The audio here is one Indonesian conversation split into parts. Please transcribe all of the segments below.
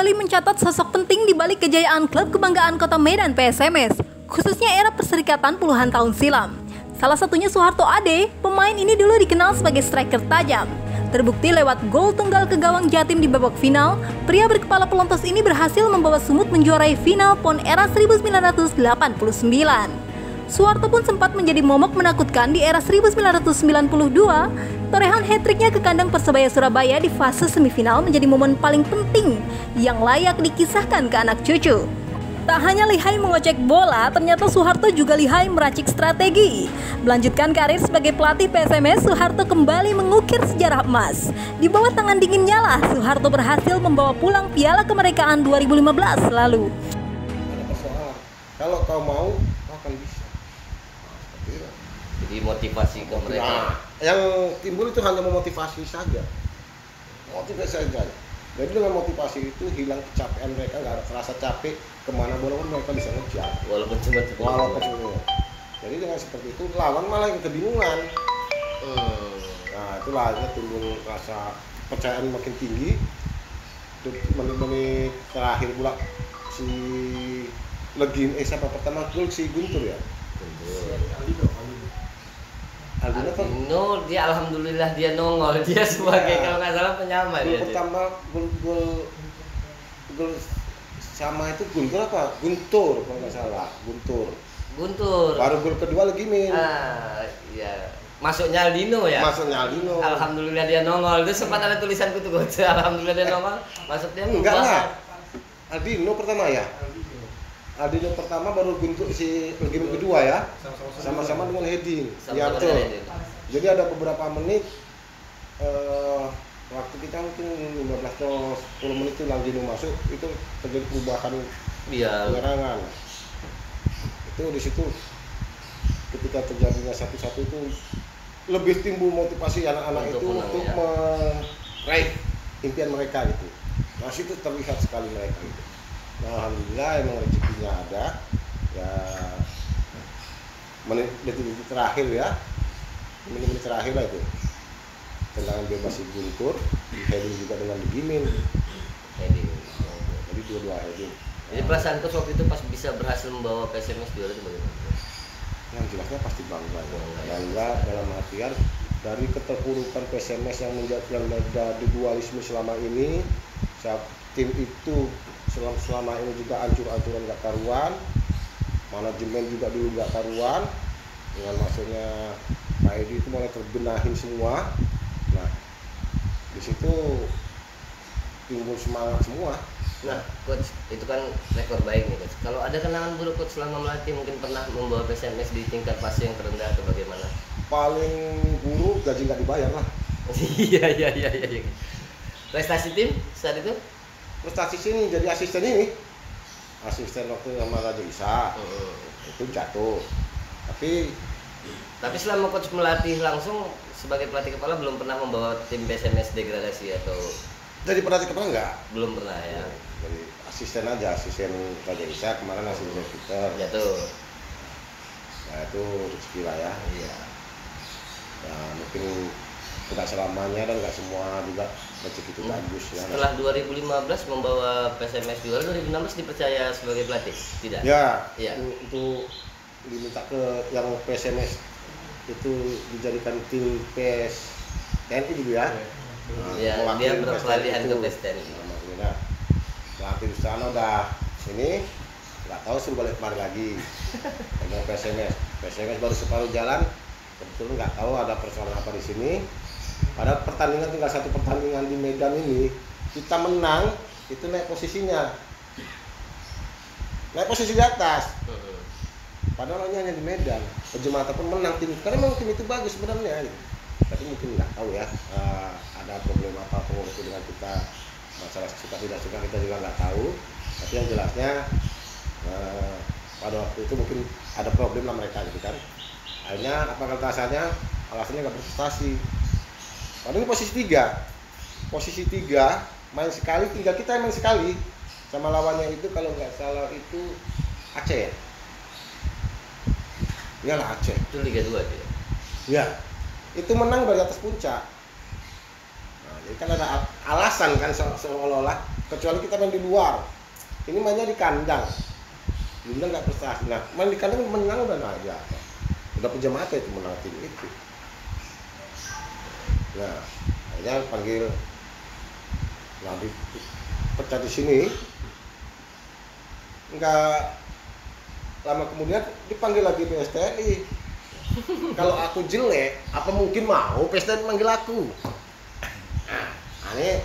kembali mencatat sosok penting di balik kejayaan klub kebanggaan Kota Medan PSMS, khususnya era perserikatan puluhan tahun silam. Salah satunya Soeharto Ade, pemain ini dulu dikenal sebagai striker tajam. Terbukti lewat gol tunggal ke gawang Jatim di babak final, pria berkepala pelontos ini berhasil membawa Sumut menjuarai final PON era 1989. Soeharto pun sempat menjadi momok menakutkan di era 1992. Torehan hat-tricknya ke kandang Persebaya Surabaya di fase semifinal menjadi momen paling penting yang layak dikisahkan ke anak cucu. Tak hanya lihai mengocek bola, ternyata Soeharto juga lihai meracik strategi. Melanjutkan karir sebagai pelatih PSMS, Soeharto kembali mengukir sejarah emas. Di bawah tangan dinginnya lah, Soeharto berhasil membawa pulang Piala Kemerdekaan 2015 lalu. Ada persoalan, kalau kau mau, kau akan bisa. Jadi motivasi ke mereka. Nah, yang timbul itu hanya memotivasi saja. Motivasi saja. Jadi dengan motivasi itu hilang kecapean mereka, nggak ada terasa capek kemana bola pun mereka bisa ngejar. Walaupun cuma Jadi dengan seperti itu lawan malah yang kebingungan. Nah itulah akhirnya timbul rasa percayaan makin tinggi. Menit-menit terakhir pula si siapa pertama gol si Guntur ya? Aldino dia alhamdulillah dia nongol, dia sebagai kalau nggak salah penyamai dia. Pertama gol sama itu Guntur apa? Guntur kalau nggak salah, Guntur. Baru gol kedua lagi Min. Iya. Masuknya Aldino ya. Alhamdulillah dia nongol. Itu sempat ada tulisanku tuh, alhamdulillah dia nongol. Masuknya enggak lah. Aldino pertama ya. Aldino pertama baru Guntur si game kedua ya. Sama-sama dengan heading. Ya betul. Jadi ada beberapa menit waktu kita mungkin 15 atau 10 menit itu Aldino masuk, itu terjadi perubahan penyerangan. Itu di situ ketika terjadinya satu-satu itu lebih timbul motivasi anak-anak itu untuk meraih impian mereka gitu. Nah situ terlihat sekali mereka itu. Nah, alhamdulillah emang rezekinya ada ya, menit terakhir ya, menit terakhir lah itu tendangan bebas si Guntur, heading juga dengan Digimin heading. Jadi dua heading. Jadi perasaan coach waktu itu pas bisa berhasil membawa PSMS juara itu bagaimana? Yang jelasnya pasti bangga dalam artian dari keterpurukan PSMS yang menjadi dualisme selama ini, tim itu selama ini juga ancur-ancuran nggak karuan, manajemen juga dulu nggak karuan, dengan masuknya Pak Edi itu mulai terbenahin semua. Nah di situ timbul semangat semua. Nah, coach, itu kan rekor baik nih, coach. Kalau ada kenangan buruk coach selama melatih, mungkin pernah membawa PSMS di tingkat fase yang terendah atau bagaimana? Paling buruk gaji nggak dibayar lah. Iya. Prestasi tim saat itu? Prestasi sini jadi asisten waktu sama Raja Isa itu jatuh. Tapi selama coach melatih langsung sebagai pelatih kepala belum pernah membawa tim PSMS degradasi atau jadi pelatih kepala enggak? Belum pernah ya. Jadi asisten aja, asisten Raja Isa, kemarin asisten Peter. Jatuh. Nah itu rezeki lah ya. Iya. Nah mungkin tidak selamanya dan nggak semua juga rezeki itu bagus ya. Setelah 2015 membawa PSMS juara, 2016 dipercaya sebagai pelatih? Tidak? Ya. Itu diminta ke yang PSMS itu dijadikan tim PES TNI dulu ya. Nah, dia berpelatihan ke PES TNI. Nah, pelatih di sana udah ini nggak tahu suruh balik kemari lagi. Dengan PSMS baru separuh jalan, kebetulan nggak tahu ada persoalan apa di sini. Pada pertandingan tinggal satu pertandingan di Medan ini, kita menang, itu naik posisinya, naik posisi di atas. Padahal hanya di Medan, Jemata pun menang tim, karena memang tim itu bagus sebenarnya. Tapi mungkin nggak tahu ya, ada problem apa pengurus dengan kita, masalah suka tidak suka kita juga nggak tahu. Tapi yang jelasnya pada waktu itu mungkin ada problem lah mereka gitu kan. Akhirnya apa kata alasannya nggak berprestasi. Padahal ini posisi 3 main sekali, tinggal kita main sekali sama lawannya itu kalau nggak salah itu Aceh ya. Iyalah Aceh. Itu Liga 2 dia. Ya. Itu menang dari atas puncak. Nah, Jadi kan ada alasan kan seolah-olah, kecuali kita main di luar. Ini mainnya di kandang. Bunda nggak prestasi. Nah, main di kandang menang udah aja. Udah pejam mata itu menang tim itu. Nah, akhirnya panggil. Nah, pecah di sini. Enggak lama kemudian dipanggil lagi PSTNI. Kalau aku jelek, apa mungkin mau PSTNI manggil aku? Nah, ini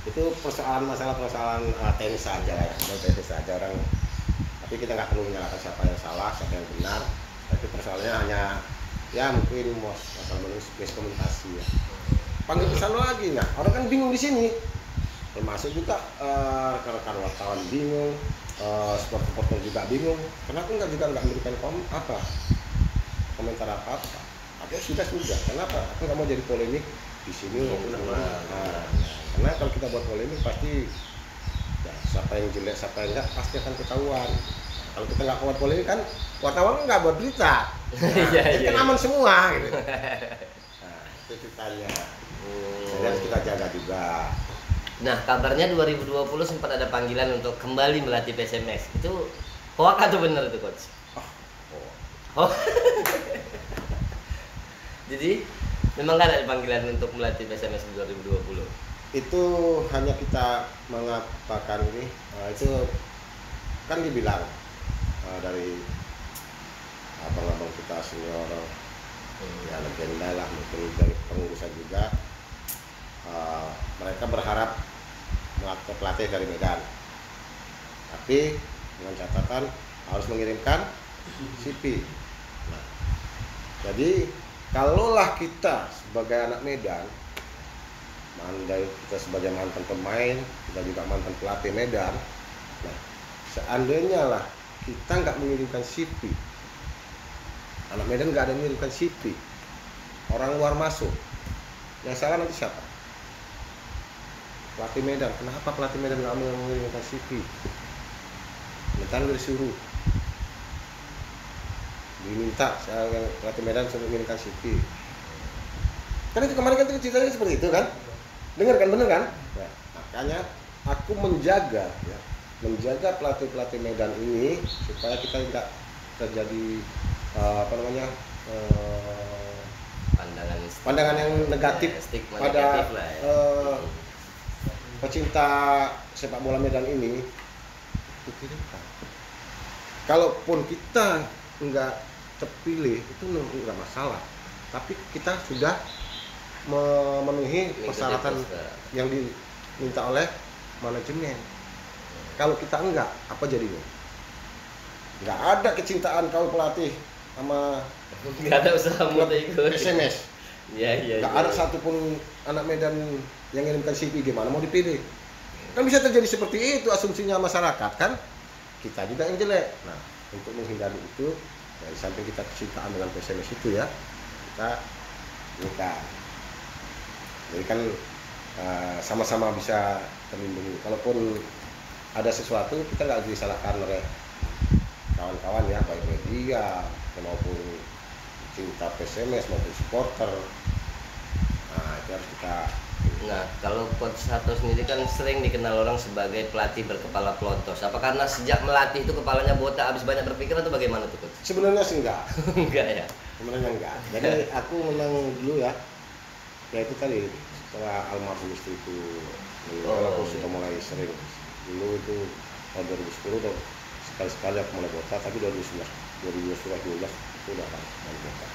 itu masalah persoalan teknis saja ya, teknis saja orang. Tapi kita nggak perlu menyalahkan siapa yang salah, siapa yang benar. Tapi persoalannya hanya ya mungkin masalah miskomunikasi ya. Panggil pesan lagi, nah orang kan bingung di sini. Termasuk juga rekan-rekan wartawan bingung, supporter juga bingung. Kenapa nggak memberikan komentar apa-apa? Sudah. Kenapa? Aku nggak mau jadi polemik di sini. Nah, karena kalau kita buat polemik pasti ya, siapa yang jelek, siapa yang enggak pasti akan ketahuan. Kalau kita nggak buat polemik kan wartawan nggak buat berita. Nah, kan aman semua gitu. Nah, itu ceritanya. Jadi harus kita jaga juga. Nah, kabarnya 2020 sempat ada panggilan untuk kembali melatih PSMS. Itu hoax atau benar itu, Coach? Oh. Jadi, memang ada panggilan untuk melatih PSMS di 2020? Itu hanya kita mengatakan ini, itu kan dibilang dari abang-abang kita senior, ya legenda lah, mungkin dari pengurusan juga. Mereka berharap melatih pelatih dari Medan, tapi dengan catatan harus mengirimkan CV. Nah, jadi kalaulah kita sebagai anak Medan, kita sebagai mantan pemain, kita juga mantan pelatih Medan, nah seandainya lah kita nggak mengirimkan CV, anak Medan nggak ada yang mengirimkan CV, orang luar masuk, yang salah nanti siapa? Pelatih Medan. Kenapa pelatih Medan nggak mau mengirimkan CV? Medan disuruh, diminta pelatih Medan suruh mengirimkan CV. Kan itu kemarin kan ceritanya seperti itu kan? Dengar kan, bener kan? Nah, makanya aku menjaga pelatih Medan ini supaya kita tidak terjadi pandangan yang negatif ya, pada negatif lah, ya. Pecinta sepak bola Medan ini. Kalaupun kita nggak terpilih itu nggak masalah, tapi kita sudah memenuhi persyaratan yang diminta oleh manajemen. Kalau kita enggak, apa jadinya? Nggak ada kecintaan kau pelatih sama nggak ada usaha buat ikut SMS. Iya. Nggak ada satupun anak Medan yang ngirimkan CV, gimana mau dipilih? Kan bisa terjadi seperti itu asumsinya masyarakat kan? Kita juga yang jelek. Nah, untuk menghindari itu, dari samping kita kecintaan dengan PSMS itu ya, kita nikah. Jadi kan sama-sama bisa terlindungi. Kalaupun ada sesuatu, kita nggak disalahkan oleh kawan-kawan ya, baik media maupun cinta PSMS maupun supporter. Nah, itu harus kita. Nah, kalau Coach Harto sendiri kan sering dikenal orang sebagai pelatih berkepala pelontos. Apa karena sejak melatih itu kepalanya botak, habis banyak berpikir atau bagaimana tuh, Coach? Sebenarnya sih enggak. Enggak ya? Sebenarnya enggak. Jadi aku memang dulu ya itu tadi setelah almarhum istriku meninggal, aku sudah mulai sering. Dulu itu tahun 2010 tuh sekali-sekali aku mulai botak, tapi 2012 itu udah mulai botak.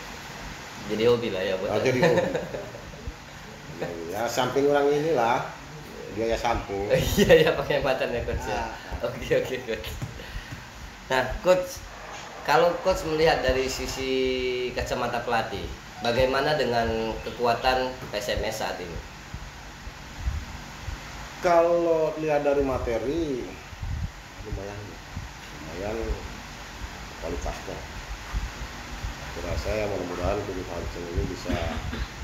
Jadi hobi lah ya botak. Jadi hobi. Ya samping orang inilah dia ya samping. Iya pakai empatan ya Coach ya. Oke Coach. Nah Coach, kalau Coach melihat dari sisi kacamata pelatih, bagaimana dengan kekuatan PSMS saat ini? Kalau lihat dari materi lumayan kualitasnya. Aku rasa ya mudah-mudahan Philip Hansen ini bisa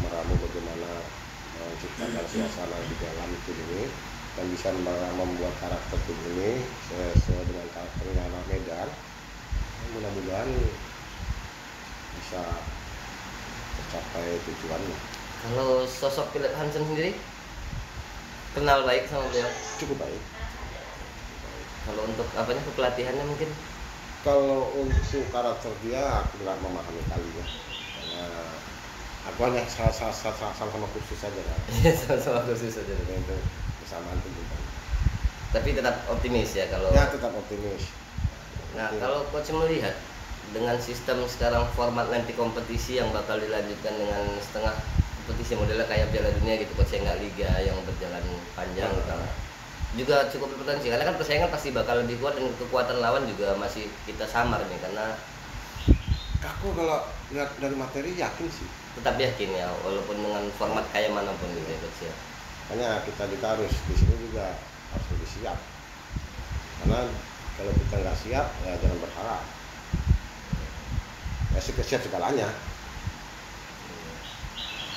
meramu bagaimana menciptakan suasana di dalam tim ini dan bisa membuat karakter tim ini sesuai dengan karakternya anak Medan. Mudah-mudahan bisa tercapai tujuannya. Kalau sosok Philip Hansen sendiri? kenal baik sama beliau. Cukup baik. Kalau untuk apanya kepelatihannya mungkin Kalau untuk karakter dia aku nggak memahami kali ya, karena aku hanya sama kursus saja kan. sama khusus saja. Itu kesamaan itu bukan. Tapi tetap optimis ya kalau. Ya tetap optimis. Nah, kalau coach melihat dengan sistem sekarang format nanti kompetisi yang bakal dilanjutkan dengan setengah kompetisi modelnya kayak Piala Dunia gitu, coach, yang nggak liga yang berjalan panjang gitu. Juga cukup berpotensi karena kan persaingan pasti bakal lebih kuat dan kekuatan lawan juga masih kita samar nih, karena Aku kalau lihat dari materi yakin sih. tetap yakin ya walaupun dengan format kayak manapun gitu ya coach ya. Makanya kita juga harus di sini juga harus lebih siap. Karena kalau kita nggak siap ya jangan berharap. Ya siap segalanya.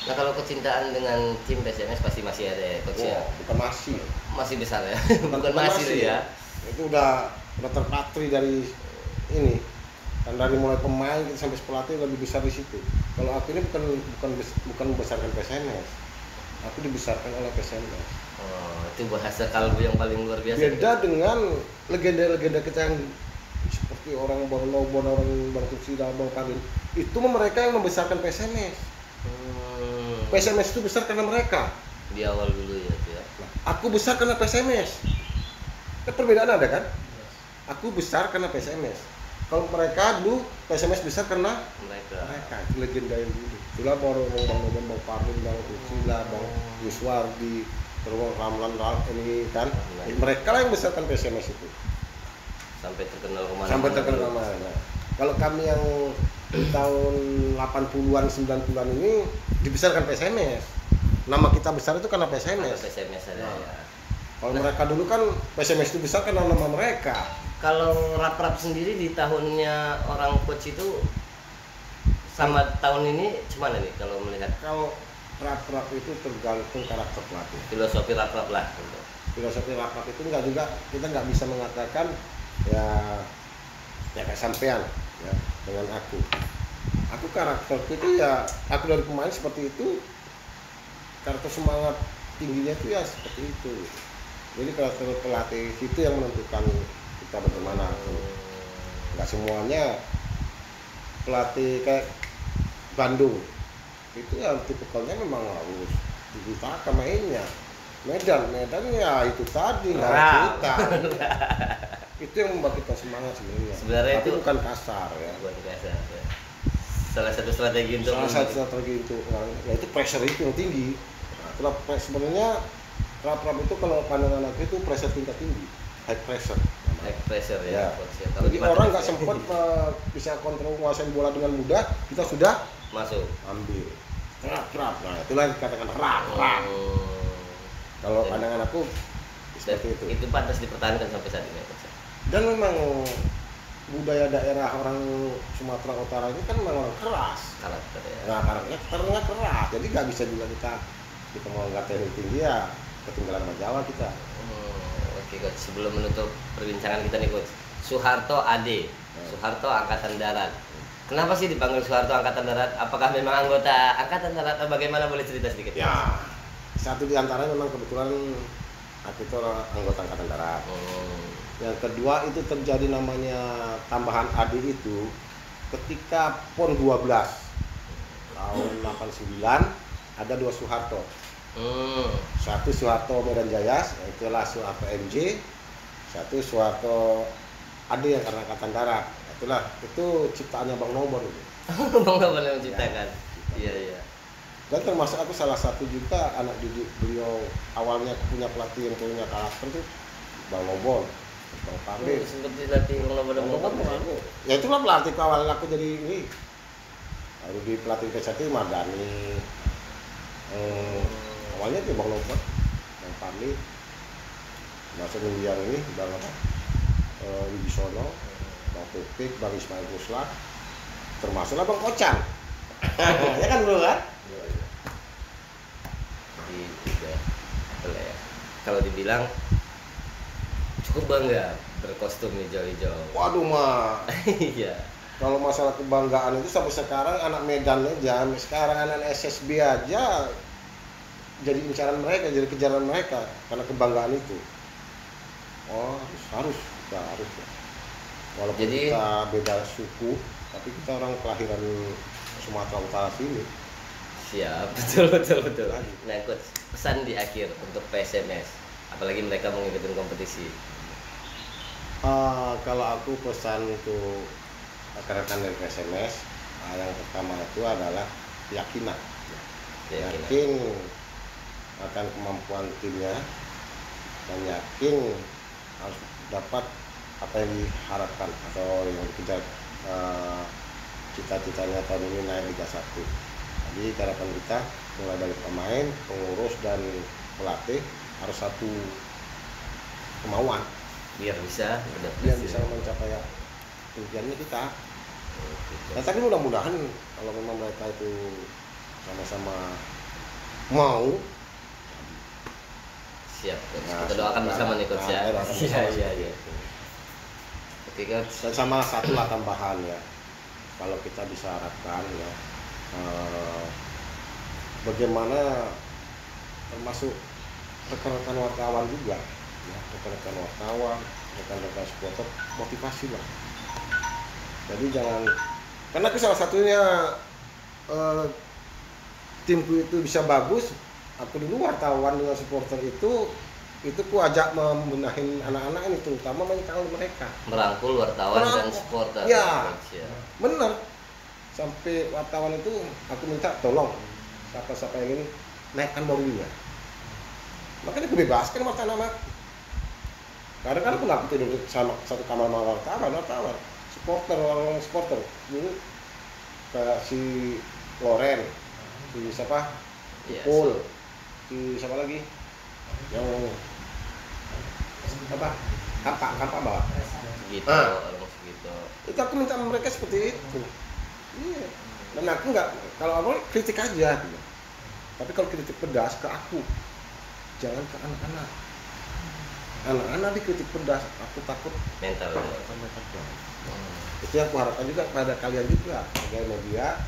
Nah, kalau kecintaan dengan tim PSMS pasti masih ada ya coach ya. Bukan masih. Masih besar ya. Bukan masih ya. Itu udah terpatri dari ini. Kan dari mulai pemain sampai pelatih lebih besar di situ. Kalau aku ini bukan membesarkan PSMS. Aku dibesarkan oleh PSMS. Oh, itu bahasa kalbu yang paling luar biasa. Beda dengan legenda-legenda kita yang seperti orang Bang Lobon, orang Bang Tutsida, Bang Padin. Itu mereka yang membesarkan PSMS. PSMS itu besar karena mereka. Di awal dulu ya, itu ya. Aku besar karena PSMS. Perbedaan ada kan? Aku besar karena PSMS. Kalau mereka dulu PSMS besar karena Mereka. itu legenda yang dulu. Itulah Bang Lobon, Bang Padin, Bang Tutsida, Bang Yuswardi, terus Ramlan ini kan. Mereka lah yang besarkan PSMS itu. Sampai terkenal kemana? Sampai terkenal mana. Kalau kami yang di tahun 80-an 90-an ini dibesarkan PSMS. Nama kita besar itu karena Ada PSMS. PSMS ada ya. Kalau mereka dulu kan PSMS itu besar karena nama mereka. Kalau rap-rap sendiri di tahunnya orang coach itu sama tahun ini gimana nih kalau melihat Kalau rap-rap itu tergantung karakter pelatih. filosofi rap-rap lah gitu. Filosofi rap-rap itu enggak juga, kita nggak bisa mengatakan ya kayak sampean ya dengan aku. Aku karakterku itu ya, aku dari pemain seperti itu, karakter semangat tingginya itu ya seperti itu. Jadi karakter pelatih itu yang menentukan kita bagaimana. Nggak semuanya pelatih kayak Bandung itu ya tipikalnya memang harus diutamakan mainnya. Medan ya itu tadi nggak cerita. Itu yang membuat kita semangat sebenarnya. Sebenarnya Tapi itu bukan kasar ya. buat biasa ya. Salah satu strategi untuk Salah satu strategi itu, ya itu pressure itu yang tinggi. Nah, sebenarnya rap-rap itu kalau pandangan aku itu pressure tingkat tinggi, high pressure. high pressure Ya. ya, coach ya. Kalau Jadi di orang Madrid nggak ya, sempat bisa kontrol menguasai bola dengan mudah, kita sudah masuk. ambil. Rap, nah itulah yang dikatakan rap. Kalau Dan- pandangan aku Dan seperti itu. itu pantas dipertahankan sampai saat ini, coach. Dan memang budaya daerah orang Sumatera Utara ini kan memang orang keras. Karakter ya. Nah, karakternya keras, jadi nggak bisa juga kita mau nggak teknik tinggi ya ketinggalan sama Jawa kita. Oke coach, sebelum menutup perbincangan kita nih coach, Soeharto AD, Soeharto Angkatan Darat. Kenapa sih dipanggil Soeharto Angkatan Darat? Apakah memang anggota Angkatan Darat atau bagaimana, boleh cerita sedikit? Ya, satu di antaranya memang kebetulan aku itu anggota Angkatan Darat. Yang kedua itu terjadi namanya tambahan AD itu ketika PON 12 tahun 89 ada dua Soeharto. Satu Soeharto Medan Jaya, itulah Soeharto MJ. Satu Soeharto AD yang karena Angkatan Darat. Itu ciptaannya Bang Nobon itu. Bang Nobon yang menciptakan. Iya. Dan termasuk aku salah satu juga anak didik beliau, awalnya punya pelatih yang punya karakter itu Bang Nobon, Bang Padin. Sempat dilatih Bang Nobon dan Bang Nobon. Ya itulah pelatih awal aku jadi ini. Lalu di pelatih ke-1 Mardani. Awalnya itu Bang Nobon, Bang Padin. Masuk yang ini Bang Wibisono, Bang Tupik, Bang Ismail Ruslah, termasuklah Bang Kocan. Ya kan bro kan? Jadi juga boleh ya. Kalau dibilang cukup bangga berkostum hijau-hijau. Waduh mah. Iya. Kalau masalah kebanggaan itu sampai sekarang anak Medan aja, sampai sekarang anak SSB aja jadi incaran mereka, jadi kejaran mereka karena kebanggaan itu. Oh harus ya. Walaupun Jadi, kita beda suku, tapi kita orang kelahiran Sumatera Utara sini. siap, betul. Nah, coach, pesan di akhir untuk PSMS, apalagi mereka mengikuti kompetisi. Kalau aku pesan untuk rekan-rekan dari PSMS, yang pertama itu adalah keyakinan. Yakin akan kemampuan timnya dan yakin harus dapat apa yang diharapkan atau yang dikejar, cita-citanya tahun ini naik Liga 1. Jadi harapan kita mulai dari pemain, pengurus dan pelatih harus satu kemauan Biar bisa mencapai impiannya kita. Nah, tapi mudah-mudahan kalau memang mereka itu sama-sama mau. Siap, coach. Nah, Kita doakan bersama nih, coach, ya. Iya. Oke, coach. Dan sama satu lah tambahan ya, kalau kita bisa harapkan ya, bagaimana termasuk rekan-rekan wartawan juga ya, rekan-rekan wartawan, rekan-rekan supporter, motivasi lah. Jadi jangan, karena aku salah satunya timku itu bisa bagus, aku dulu wartawan dengan supporter itu ku ajak membenahin anak-anak ini, terutama mental mereka, Merangkul wartawan dan supporter. Ya, coach, ya. bener. Sampai wartawan itu aku minta tolong siapa-siapa yang ini naikkan moralnya. Makanya aku bebaskan anak-anak. Kadang-kadang aku nggak tidur sama satu kamar sama wartawan, supporter dulu kayak si Loren, si siapa, Iya, Paul, si siapa lagi, yang apa, kampak bawah. Gitu, Ah. orang segitu. Itu aku minta mereka seperti itu. Iya. Dan aku nggak, kalau apa kritik aja. Gitu. Tapi kalau kritik pedas ke aku, jangan ke anak-anak. Anak-anak dikritik pedas, aku takut Mental. mereka down. Itu yang aku harapkan juga kepada kalian juga sebagai media.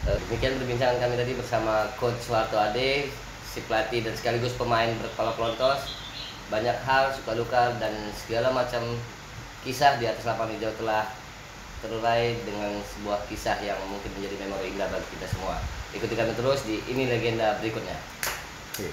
Demikian perbincangan kami tadi bersama Coach Soeharto Ade, si pelatih dan sekaligus pemain berkepala pelontos. Banyak hal, suka duka dan segala macam kisah di atas lapangan hijau telah terurai dengan sebuah kisah yang mungkin menjadi memori indah bagi kita semua. Ikuti kami terus di Ini Legenda berikutnya. Oke.